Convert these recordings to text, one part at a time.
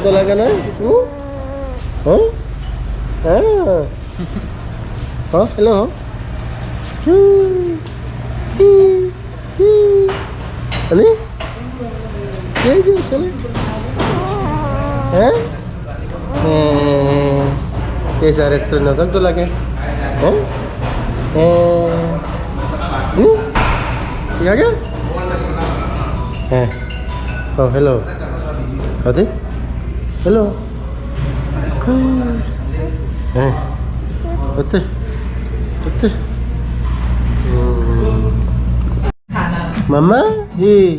तो लगा ना हाँ हाँ हेलो अरे क्या जो चले हैं कैसा रेस्टोरेंट था तो लगे हैं क्या क्या हैं oh hello Adi hello Otte Otte Mama hey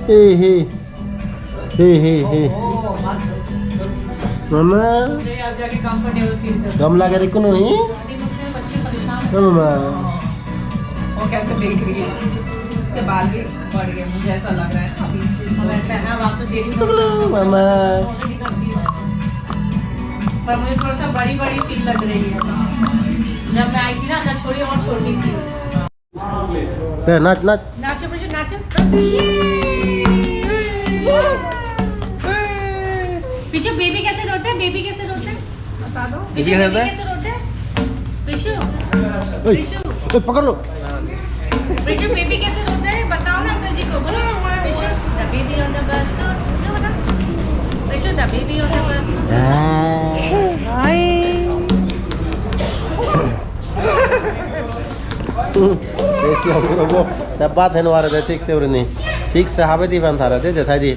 hey hey hey hey hey Mama गमला का रिकन हो ही मम्मा वो कैसे देख रही है उसके बाल भी बढ़ गए मुझे ऐसा लग रहा है अभी वैसे है ना आप तो डेली मामा पर मुझे थोड़ा सा बड़ी बड़ी फील लग रही है जब मैं आई थी ना तब थोड़ी और छोटी थी नाच नाच नाचो बच्चों नाचो पीछे बेबी कैसे रोते हैं बता दो बेबी कैसे रोते हैं पिशु पकड़ लो पिशु बेबी कैसे रोते हैं बताओ ना अंकल जी को बोलो Pishu the baby on the bus Pishu बता Pishu the baby on the bus hi ऐसे हम लोग तब बात है नवारे थे ठीक से और नहीं ठीक से हावे दी बन था रहे थे थाई दी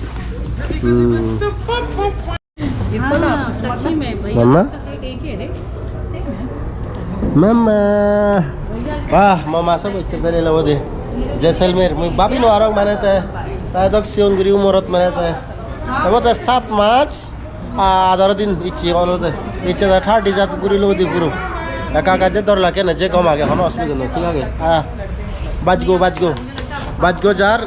इसको ना सच्ची में भैया मम्मा एक ही रे मम्मा वाह मम्मा सब अच्छे बेरे लो दे जैसलमेर मैं बाबी नो आरंग माने थे तादक सियोन गुरी मोरत माने थे अब तो 7 मार्च आधार दिन इच्छी वालों थे इच्छे दा 30 जात गुरी लो दी पुरो एका जे दर लाके ना जे कम आगे हनो असुविधा न ठीक आगे बाजगो जार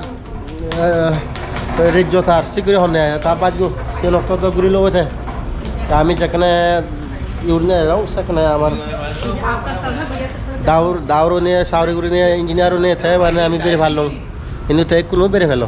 रिजो थार सिकुरी होने आया था बाजगो से लोग तो गुरी लो थे आमी जकने यूरने राउ सकने हमार दावरो ने सावरी गुरी ने इंजीनियरों ने थे माने आमी बेरे भालो इनु थे कुनो बेरे भालो